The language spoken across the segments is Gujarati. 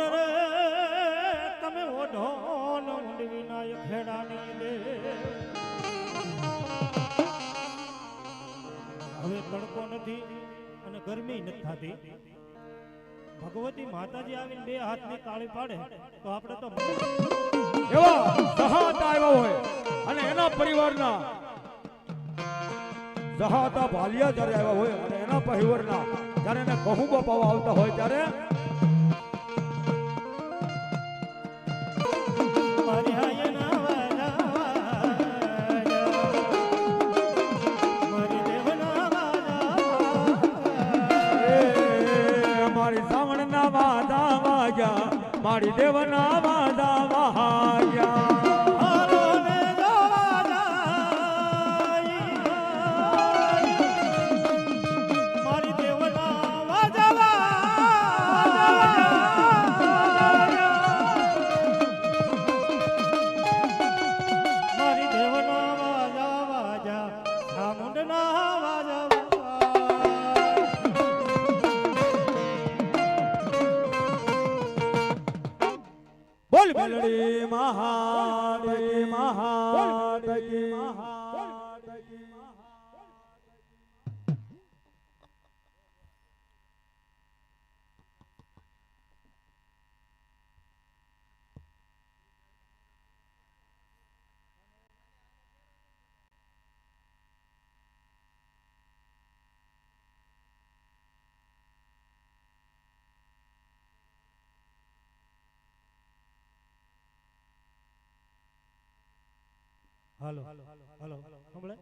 રે તમે ઓઢો ઊંડવી નાય ખેડાની દે હવે તડકો નથી અને ગરમી નથી થતી. ભગવતી માતાજી આવીને બે હાથની તાળી પાડે તો આપણે તો એવા સહાતા આવ્યા હોય અને એના પરિવારના સહાતા ભાલિયા જ્યારે આવ્યા હોય અને એના પરિવારના જ્યારે એને કહું બાપાવા આવતા હોય ત્યારે મારી દેવના વાદા વહાયા મારી દેવના વાજા મારી દેવના વાજા વાજા ચામુંડના વાજા બોલ મેલડી મહાદેવી મહાદેવી મહાદેવી હાલો હાલો સંભળે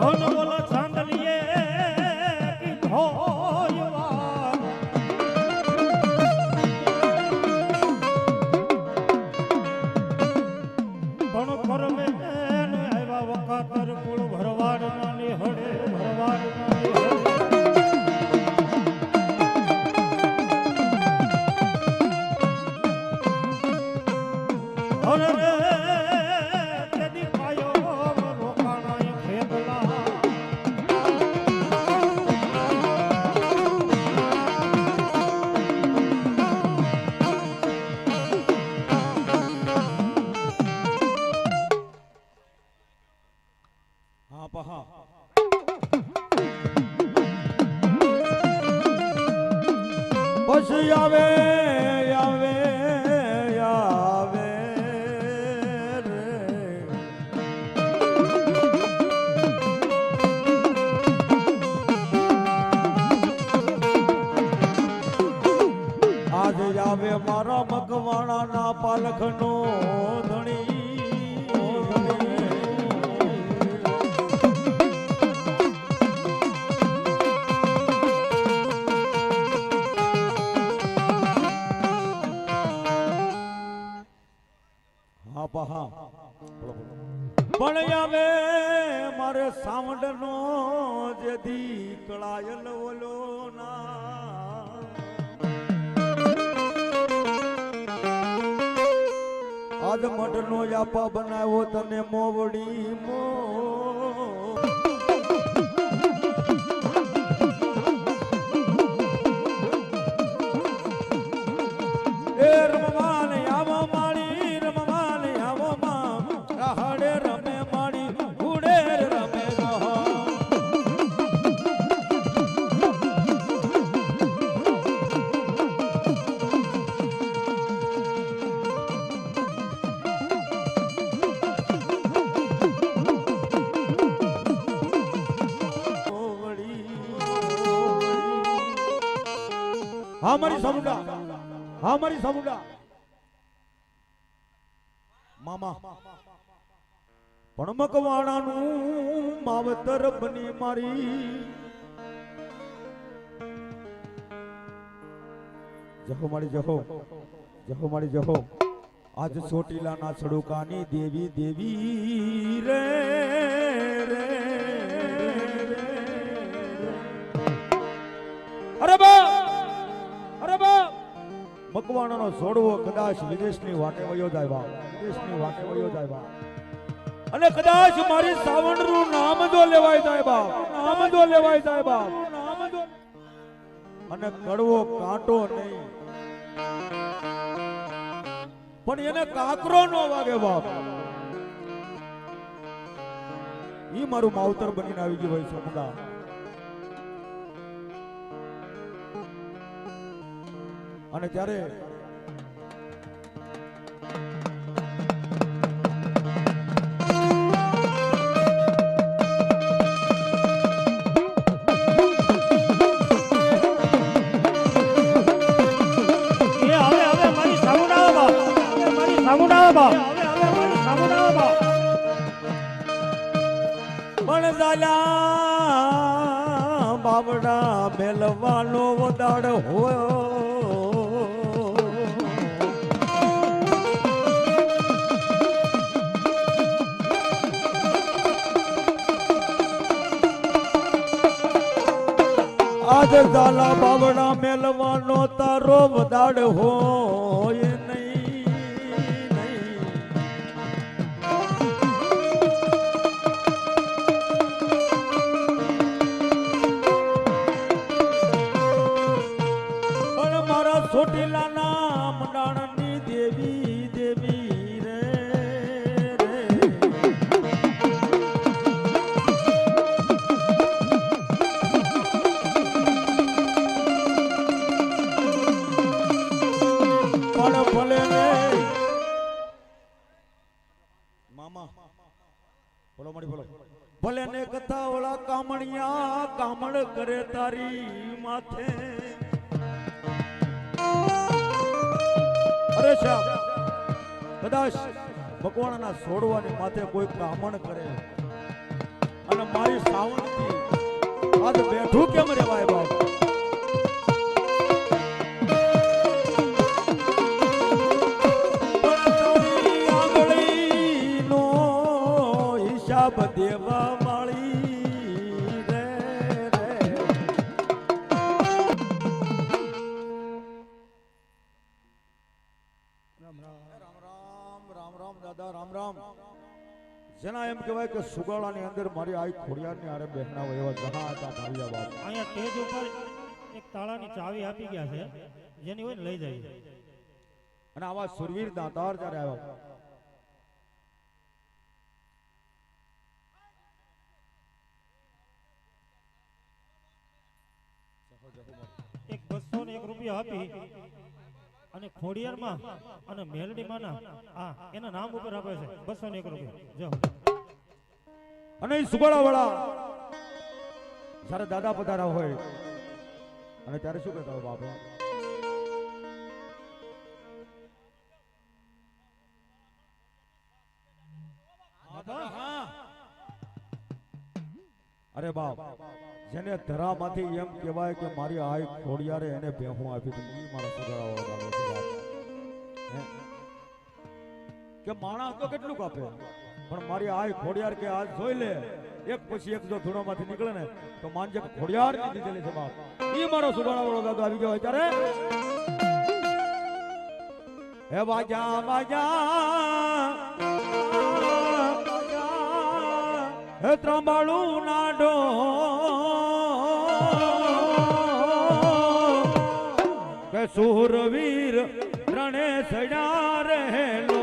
ધન બોલો ચાંદલીએ કીધો યુવાન. પણ કરમે આવ્યા વખાતર કુળ ભરવાડ નાની હડે ભરવાડ નાની હડે. અરે રે તેદી પાયો રોકાણાય ખેતલા. હા પહા પછી આવે આવે આવે રે આજે આવે મારા મકવાણાના પાલખનો ધણી. હા પહા પણ આવે મારે સાવંડનો જે દીકળાયલ ઓલો ના આજ મઢનો યાપા બનાવ્યો તને મોવડી મો. એ રમવાને આવો માળી રમવાને આવો માં રાહડે રમે માળી ઉડે રમે રહો. હા મારી સમુડા, હા મારી સમુડા મામા પણ મકવાણાનું માવતર બની મારી જહો મારી જહો જહો મારી જહો. આજ ચોટીલાના સડુકાની દેવી દેવી રે રે. અરે બા અરે બા મકવાણાનો છોડવો કદાચ વિદેશની વાટે વયો જાય બા, વિદેશની વાટે વયો જાય બા. અને કદાચ મારી સાવણનું નામ જો લેવાય જાય બા, નામ જો લેવાય જાય બા, નામ જો અને કડવો કાંટો નહીં પણ એને કાકરો નો વાગે બાપ. ઈ મારું માવતર બનીને આવી ગયું હોય સમુદા. અને ત્યારે પણ ઝાલા બાવડા મેલવાનો વદાડ હોય. આજ ઝાલા બાવડા મેલવાનો તારો વદાડ હોય નહીં નહીં. પણ મારા ચોટીલાના મંડાણની દેવી દેવી રે રે. પણ ભલે ને મામા બોલો મારી બોલો. ભલે ને કથા ઓલા કામણિયા કામણ કરે તારી માથે. અરે શ્યામ કદાચ ભગવાનના છોડવાની માથે કોઈ કામણ કરે અને મારી સાવણથી આજ બેઠું કેમ રેવાય બાપ? હિસાબ દેવા વાળી રે રામ દાદા રામ. જેના એમ કહેવાય કે સુગાળાની અંદર મારી આઈ ખોડિયારની આરે બેહના એવા ઘણા હતા મારિયા બાપ. અહીંયા સ્ટેજ ઉપર એક તાળાની ચાવી આપી ગયા છે, જેની હોય ને લઈ જાય. અને આવા સુરવીર દાતાર જ્યારે આવ્યા એક 201 રૂપિયા આપી અને ખોડિયારમાં અને મેલડીમાંના એના નામ ઉપર આપે છે 201 રૂપિયા. જો અને એ સુગાળા વાળા જ્યારે દાદા પધારા હોય અને ત્યારે શું કહેતા હોય બાપા? અરે બાપ, જેને ધરામાંથી એમ કહેવાય કે મારી આઈ ખોડિયારે એને ભેહું આપી દીધી, મારા સુગાળા વાળા બાપ. કે માણસ તો કેટલું કાપે, પણ મારી આઈ ખોડિયાર કે આજ જોઈ લે, એક પછી એક જો ધૂળોમાંથી નીકળે ને તો માનજે કે ખોડિયાર ની દીધેલી છે બાપ. ઈ મારો સુગાળા વાળો દાદો આવી ગયો ત્યારે હે વાજા વાજા હે ત્રાંબાળું નાડો કે સુરવીર રણે સડા રહેલો.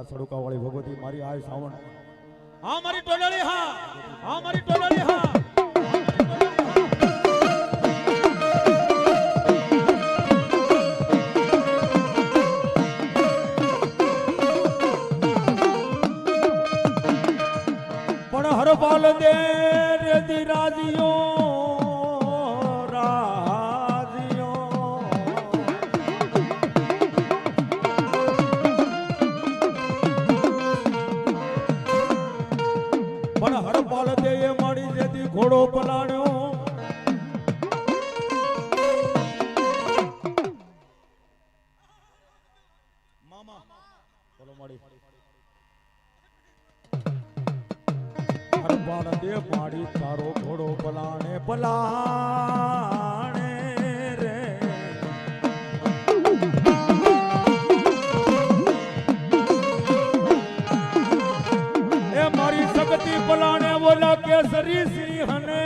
સડુકા વાળી ભગવતી મારી આય સાવણ. હા મારી ટોળાળી, હા મારી ટોળાળી, હા. પણ હરપાલ દે રેતી રાજીઓ ઘોડો પલાણ્યો. મામા બોલો માડી હરપાલ દે માડી તારો ઘોડો પલાણે પલાણે રે. એ મારી શક્તિ પલાણે બોલા કેસરી સિંહને.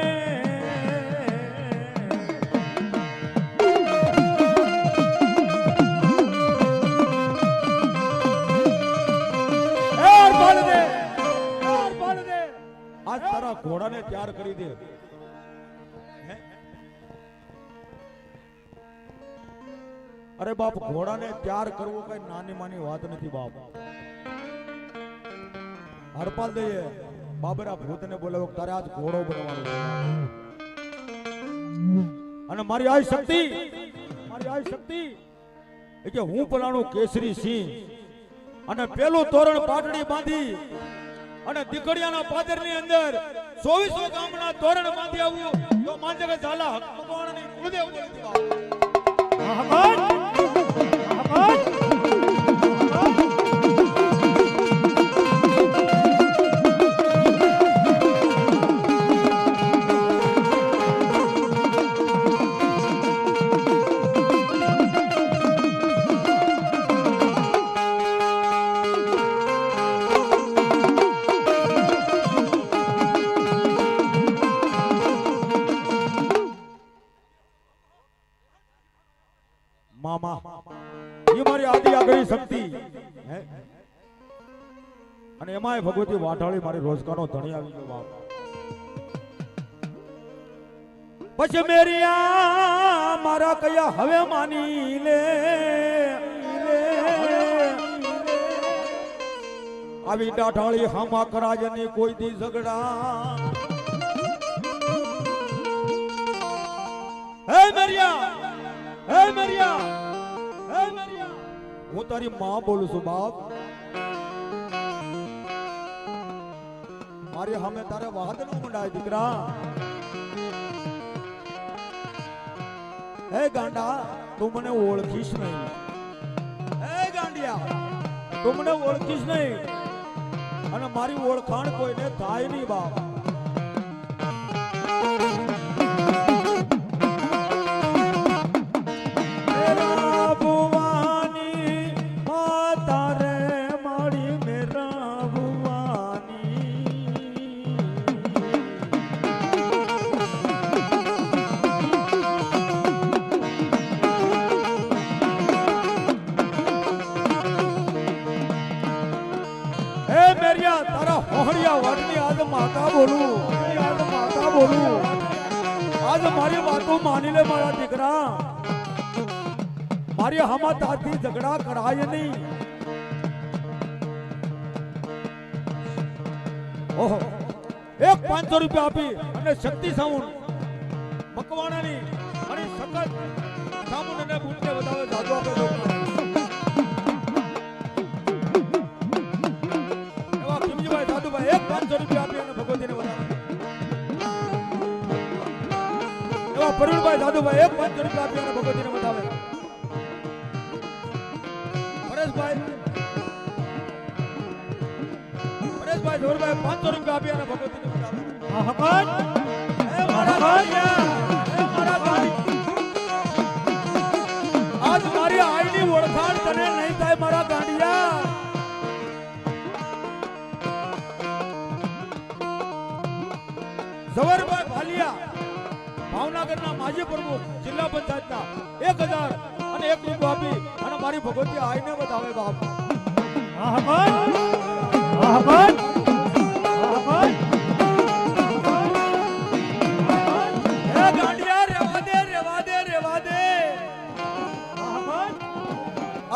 આજ તારા ઘોડાને તૈયાર કરી દે. અરે બાપ, ઘોડાને તૈયાર કરવો કઈ નાની માની વાત નથી બાપ. હરપાલ દઈએ બાબરા ભૂતને બોલાવો, તારે આજ ઘોડો બનવાનો છે. અને મારી આ શક્તિ એ કે હું પલાણું કેસરી સિંહ અને પેલું તોરણ પાટડી બાંધી અને દીકડિયાના પાદરની અંદર 24 ગામના તોરણ બાંધી આવું તો માનજે કે ઝાલા હક ભગવાનની કુળદેવ દેવતી બાપ. મામા એ મારી આદિ આગળી શક્તિ હે અને એમાંય ભગવતી વાઢાળી મારી રોજગારનો ધણી આવી ગયો બાપ પછી મેરિયા મારા કયા હવે માની લે આવી ડાઢાળી હામા કરાજની કોઈ દી ઝઘડા હે મેરિયા હે મેરિયા હે મેરિયા હું તારી માં બોલું છું બાપ મારી સામે તારે વાદ ન મંડાય દીકરા હે ગાંડા તું મને ઓળખીશ નહીં હે ગાંડિયા તું મને ઓળખીશ નહીં અને મારી ઓળખાણ કોઈને થાય નહીં બાપ આજ મારી વાતો માની લે મારા દીકરા મારી હામા તારથી ઝઘડા કરાય નહીં ઓહો એક 500 રૂપિયા આપી અને શક્તિ સાઉન્ડ મકવાણાની અને સખત સાઉન્ડ અને બૂટને વધારે જાદુ આપે એવા કિમજીભાઈ સાધુભાઈ એક 500 રૂપિયા આપી અને ભગવતીને વધારે પરુણભાઈ દાદુભાઈ એક 500 રૂપિયા આપી અને ભગવતીને બતાવે પરેશભાઈ જોરભાઈ 500 રૂપિયા આપી અને ભગવતીને બતાવે એ મારા ભાઈયા એ મારા ભાઈ આજ મારી આઈની ઓળખાણ તને નહીં થાય મારા ગાંડિયા જવરભાઈ ભાલિયા ભાવનગરના માજી પ્રમુખ જિલ્લા પંચાયતના 1000 અને 1 રૂપિયો આપી અને મારી ભગવતી આઈને બતાવે બાપ હે ગાંડિયા રેવા દે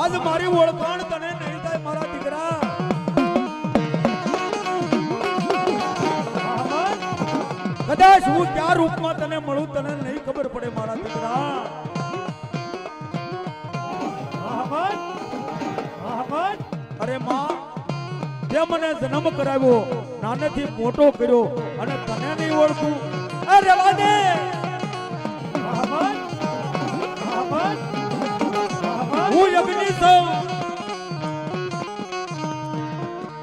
આજ મારી ઓળખાણ તને નહીં થાય મારા દીકરા કદાચ હું ક્યાં રૂપમાં તને મળું તને નહીં ખબર પડે મારા દીકરા અરે માં તે મને જન્મ કરાવ્યો નાનેથી મોટો કર્યો અને તને નહીં ઓળખું અરે રેવા દે હું યજ્ઞ છું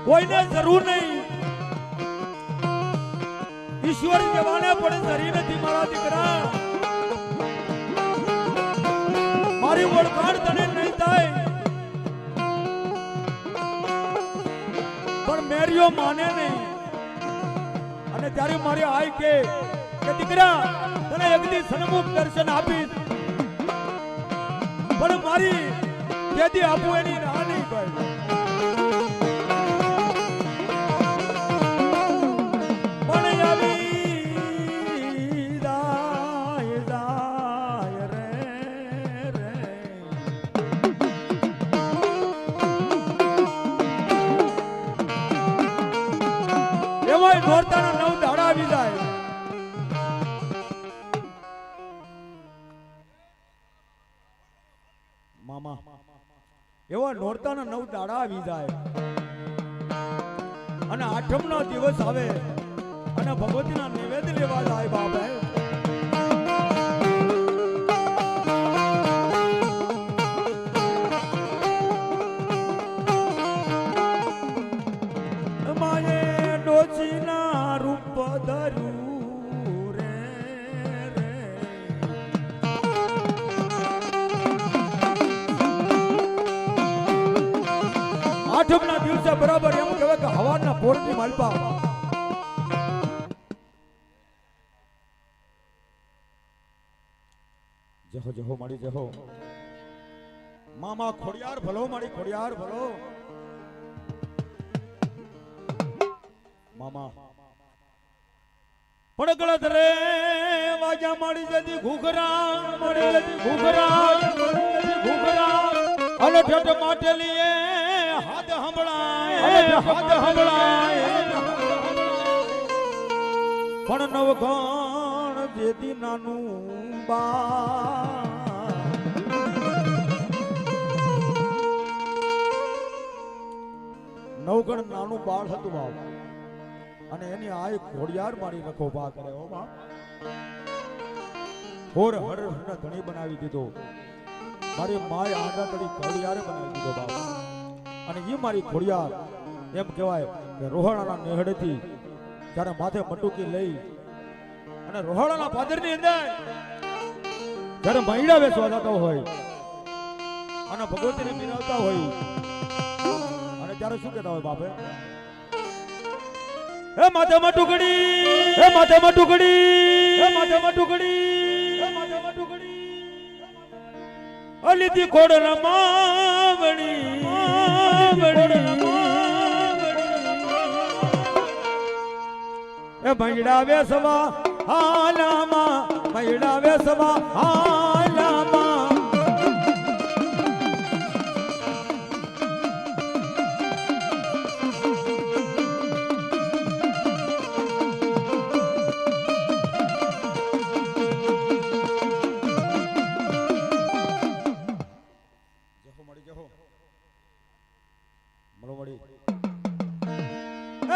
કોઈને જરૂર નહીં ઈશ્વર જવાને પડે ધરી નથી મારા દીકરા મારી ઓળખાણ તને નહીં થાય પણ મેરિયો માને નહીં અને ત્યારે મારી આઈ કે દીકરા તને એકદી સન્મુખ દર્શન આપીશ પણ મારી કેદી આપું એની રાહ નહીં ભાઈ નોરતાના 9 દાડા આવી જાય મામા એવા નોરતાના 9 દાડા આવી જાય અને 8મનો દિવસ આવે અને ભગવતીના નિવેદ લેવા જાય બાપા આઠમના દિવસે બરાબર એમ કહેવાય કે હવાના પોરની માલપા જહો જહો મારી જહો મામા ખોડિયાર ભલો મારી ખોડિયાર ભલો મામા પડગળત રે વાજા મારી જતી ઘૂઘરા મારી જતી ઘૂઘરા અને ઠઠ માટેલીએ હાથ હંભળાય પણ નવગણ જેથી નાનું બા નવગણ નાનું બાળ હતું બાપ અને એની આ ઘોડિયાર મારી નખો બા કરે હો બા હોર હરને ધણી બનાવી દીધો મારી માય આંડા તળી ઘોડિયારે બનાવી દીધો બાપ અને એ મારી ઘોડિયાર એમ કહેવાય કે રોહાણાના નેહડેથી જ્યારે માથે મટુકી લઈ અને રોહાણાના પાદરની અંદર જ્યારે મહિડા બેસવા જતા હોય અને ભગવતીને બિરાવતા હોય અને ત્યારે શું કહેતા હોય બાપે હે માથામાં ટુકડી હે માથામાં ટુકડી હે માથામાં ટુકડી હે માથામાં ટુકડી અલીથી ખોડના માવણી એ મૈડા વેસવા હાલામાં મૈડા વેસવા હાલામાં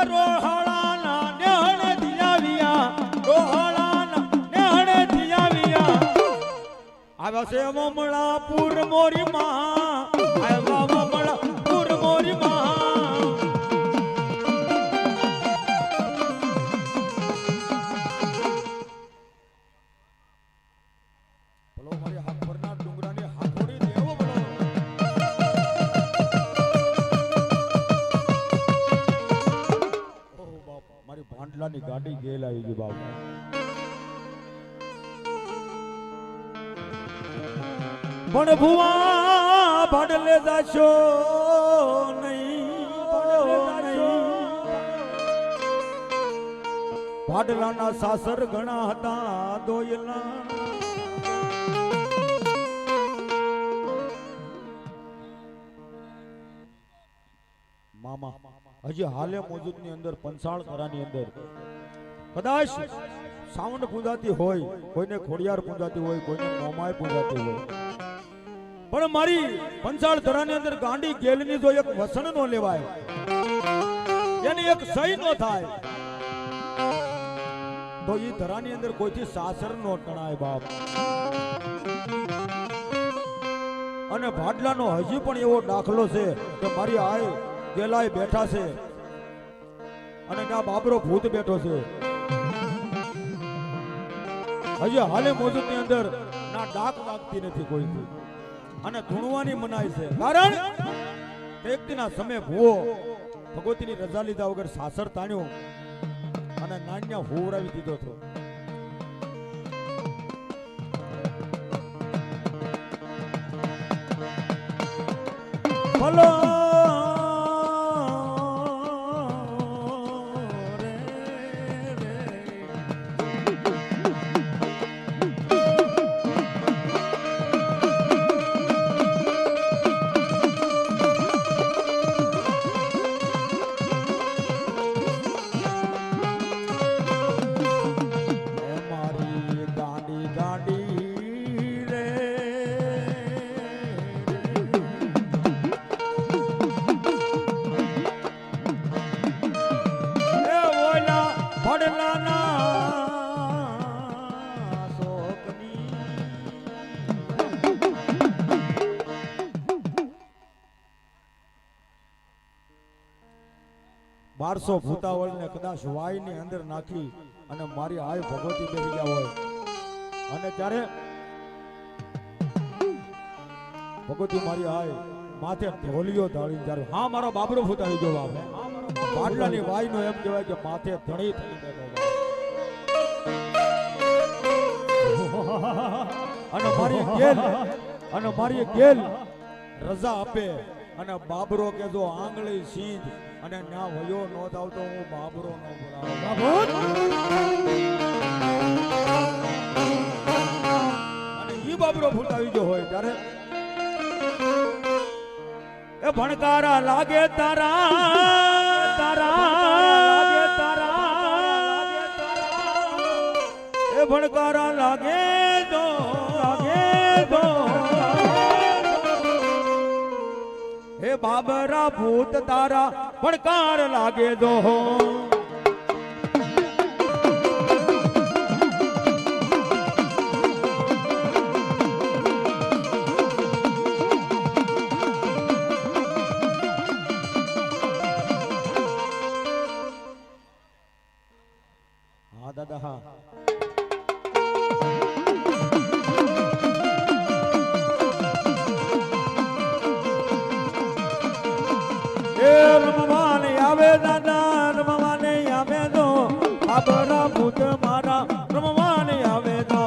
રોહાળાના નેહણે દિયાવિયા રોહાળાના નેહણે દિયાવિયા આવ્યા છે મમળાપુર મોરી માં આવ્યા મમળાપુર મોરી માં બોલો મારી હાથ પરના ડુંગરાની હાથોડી દેવો બોલો મારી ભાંડલાની ગાડી ગેલ આવી ગઈ બાપા પણ ભુવા ભાડલે જાશો નહીં ભાડલાના સાસર ઘણા હતા દોયલા મામા હજી હાલે મોજૂદની અંદર પંચાળ કરાની અંદર કદાચ સાવંડ પૂજાતી હોય કોઈને ખોડિયાર પૂજાતી હોય કોઈને મોમાય પૂજાતી હોય પણ મારી પંચાળ ધરાની અંદર ગાંડી ગેલની જો એક વસન નો લેવાય એની એક સહી નો થાય તો એ ધરાની અંદર કોઈથી સાસર નો ટણાય બાપ અને ભાડલાનો હજી પણ એવો દાખલો છે કે મારી આય ગેલાય બેઠા છે અને ના બાબરો ભૂત બેઠો છે હજી હાલે મોજૂદ ની અંદર ના ડાક વાગતી નથી કોઈથી અને ધૂણવાની મનાય છે કારણ એક દિના સમય ભૂવો ભગવતીની રજા લીધા વગર સાસર તાણ્યો અને નાન્યા હોવરાવી દીધો હતો ભલો બારસો ભૂતાવળ ને કદાચ વાય ની અંદર નાખી અને મારી આય ભગવતી બેસી ગયા હોય અને ત્યારે ભગવતી મારી આય માથે ઢોલિયો ધાળી જ્યારે હા મારો બાબરો ફૂતાવી ગયો બાપ પાટલાની વાય નો એમ કહેવાય કે માથે ધણી થઈ ગયો અને મારી ગેલ રજા આપે અને બાબરો કે જો આંગળી સીધ અને ના વયો નો થાવ તો હું બાબરો નો બોલાવું. અને ઈ બાબરો ફૂટાવી ગયો હોય ત્યારે એ ભણકારા લાગે તારા એ ભણકારા લાગે તો હે બાબરા ભૂત તારા ભણકાર લાગે દો. હા દાદા હા. રમવાને આવે દાદા રમવાને આવે તો બાબરા ભૂત મારા રમવાને આવે તો.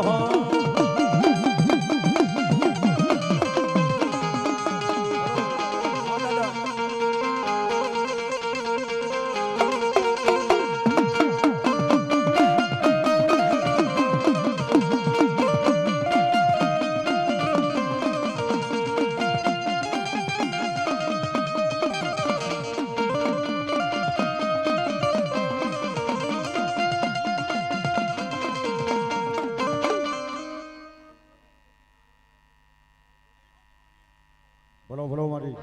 બોલો બોલો મારી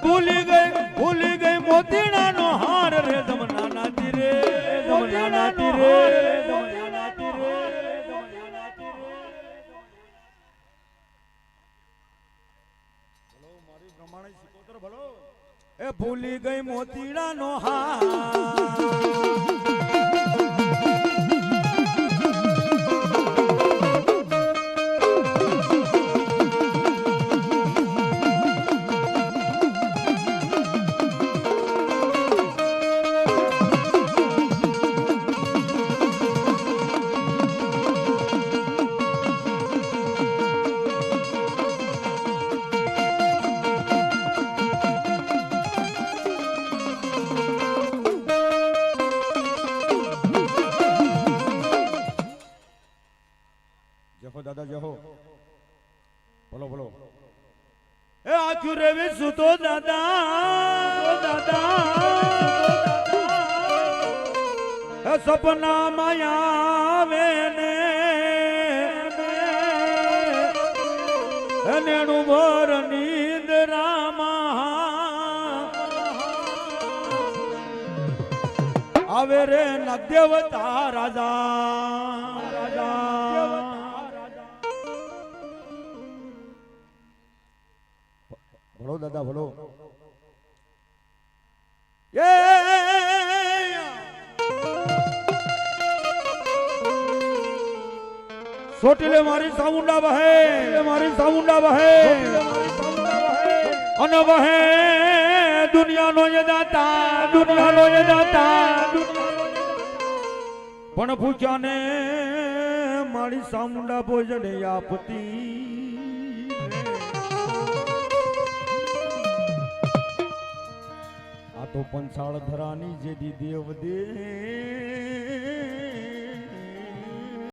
ભૂલી ગઈ મોતીડા નો હાર રે જમના નાતી રે જમના નાતી રે. એ ભૂલી ગઈ મોતીડા નો હાર દાદા જહો બોલો બોલો. એ આખું રે વિસુ તો દાદા સપના માયા આવે ને નેણું ભોર નીંદ રામા આવે રે નગદેવતા રાજા. ભલો દાદા ભલો. સોટીલે મારી સાઉન્ડા વહે અને વહે દુનિયાનો એ દાતા પણ પૂછાને મારી સાઉન્ડા ભોજન આપતી. આ તો પંચાળ ધરાની જેદી દેવ દે